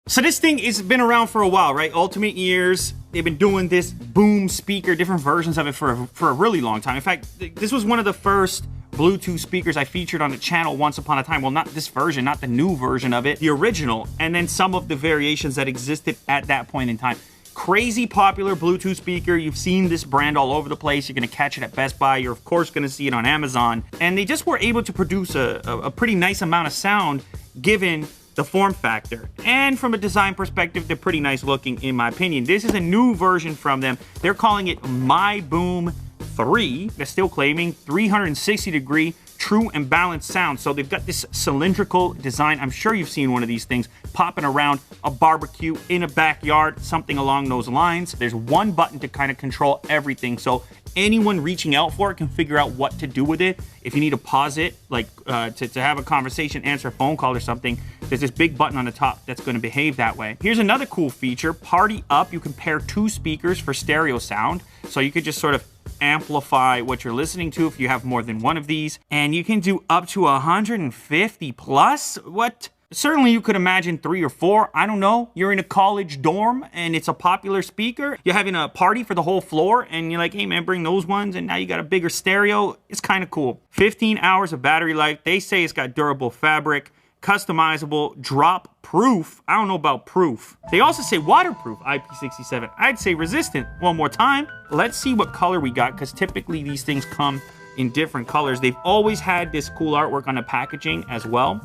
So this thing has been around for a while, right? Ultimate Ears, they've been doing this boom speaker, different versions of it for a really long time. In fact, this was one of the first Bluetooth speakers I featured on the channel once upon a time. Well, not this version, not the new version of it, the original, and then some of the variations that existed at that point in time. Crazy popular Bluetooth speaker. You've seen this brand all over the place. You're gonna catch it at Best Buy. You're of course gonna see it on Amazon. And they just were able to produce a pretty nice amount of sound given the form factor. And from a design perspective, they're pretty nice looking in my opinion. This is a new version from them. They're calling it MyBoom 3. They're still claiming 360 degree true and balanced sound. So they've got this cylindrical design. I'm sure you've seen one of these things popping around a barbecue, in a backyard, something along those lines. There's one button to kind of control everything. So anyone reaching out for it can figure out what to do with it. If you need to pause it, like to have a conversation, answer a phone call or something, there's this big button on the top that's going to behave that way. Here's another cool feature, Party Up. You can pair 2 speakers for stereo sound. So you could just sort of amplify what you're listening to if you have more than one of these. And you can do up to 150 plus. What? Certainly you could imagine 3 or 4. I don't know. You're in a college dorm and it's a popular speaker. You're having a party for the whole floor and you're like, hey man, bring those ones. And now you got a bigger stereo. It's kind of cool. 15 hours of battery life. They say it's got durable fabric, customizable, drop proof. I don't know about proof. They also say waterproof, IP67. I'd say resistant. One more time. Let's see what color we got, because typically these things come in different colors. They've always had this cool artwork on the packaging as well.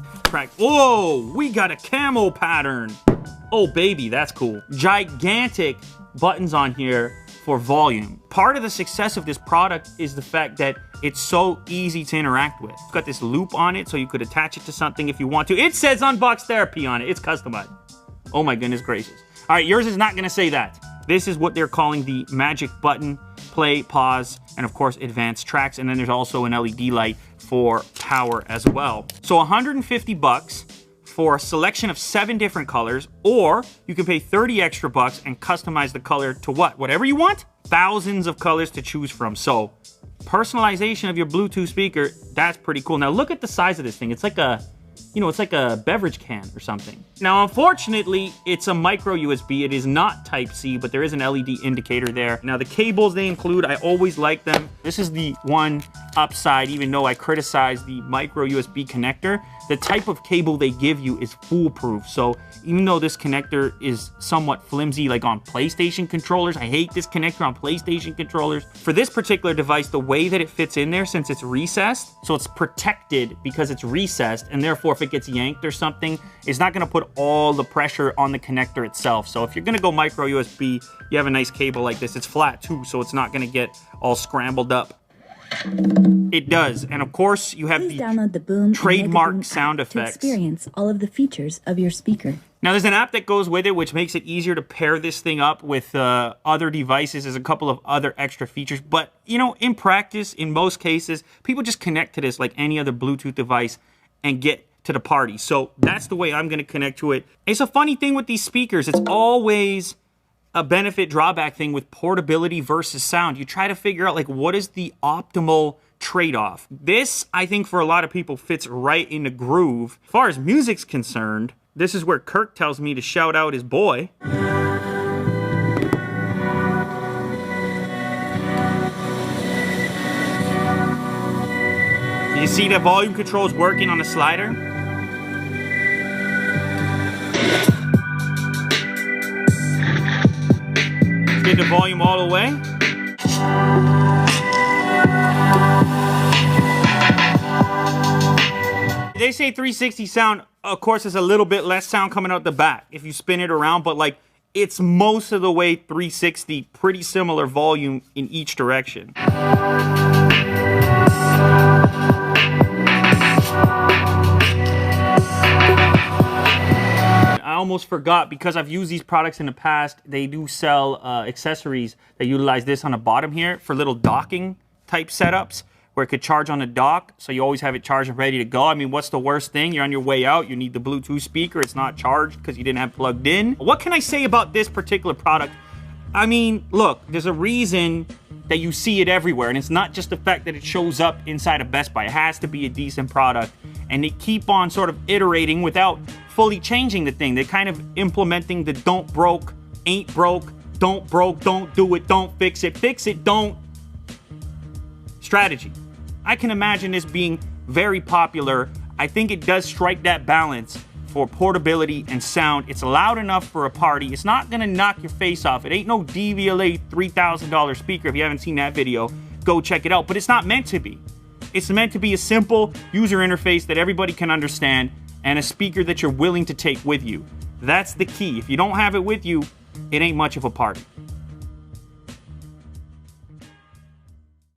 Whoa, we got a camo pattern. Oh baby, that's cool. Gigantic buttons on here for volume. Part of the success of this product is the fact that it's so easy to interact with. It's got this loop on it so you could attach it to something if you want to. It says Unbox Therapy on it. It's customized. Oh my goodness gracious. All right, yours is not gonna say that. This is what they're calling the magic button, play, pause, and of course advanced tracks. And then there's also an LED light for power as well. So 150 bucks for a selection of 7 different colors, or you can pay 30 extra bucks and customize the color to whatever you want. Thousands of colors to choose from. So personalization of your Bluetooth speaker, that's pretty cool. Now look at the size of this thing. It's like a, it's like a beverage can or something. Now, unfortunately, it's a micro USB. It is not Type-C, but there is an LED indicator there. Now, the cables they include, I always like them. This is the one upside, even though I criticize the micro USB connector. The type of cable they give you is foolproof. So even though this connector is somewhat flimsy, like on PlayStation controllers, I hate this connector on PlayStation controllers. For this particular device, the way that it fits in there, since it's recessed, so it's protected because it's recessed, and therefore if it gets yanked or something, it's not gonna put all the pressure on the connector itself. So if you're gonna go micro USB, you have a nice cable like this. It's flat too, so it's not gonna get all scrambled up. It does, and of course you have download the Boom trademark sound effects to experience all of the features of your speaker. Now there's an app that goes with it, which makes it easier to pair this thing up with other devices. There's a couple of other extra features, but in practice, in most cases, people just connect to this like any other Bluetooth device and get to the party. So that's the way I'm going to connect to it. It's a funny thing with these speakers. It's always a benefit drawback thing with portability versus sound. You try to figure out like what is the optimal trade-off. This, I think, for a lot of people fits right in the groove. As far as music's concerned, this is where Kirk tells me to shout out his boy. You see the volume control is working on the slider? Let's get the volume all the way. They say 360 sound, of course, is a little bit less sound coming out the back if you spin it around, but like it's most of the way 360, pretty similar volume in each direction. I almost forgot, because I've used these products in the past, they do sell accessories that utilize this on the bottom here for little docking type setups, where it could charge on the dock, so you always have it charged and ready to go. I mean, what's the worst thing? You're on your way out, you need the Bluetooth speaker, it's not charged because you didn't have plugged in. What can I say about this particular product? I mean, look, there's a reason that you see it everywhere, and it's not just the fact that it shows up inside of Best Buy. It has to be a decent product, and they keep on sort of iterating without fully changing the thing. They're kind of implementing the don't broke, ain't broke, don't do it, don't fix it, don't strategy. I can imagine this being very popular. I think it does strike that balance for portability and sound. It's loud enough for a party. It's not gonna knock your face off. It ain't no DVLA $3,000 speaker. If you haven't seen that video, go check it out. But it's not meant to be. It's meant to be a simple user interface that everybody can understand and a speaker that you're willing to take with you. That's the key. If you don't have it with you, it ain't much of a party.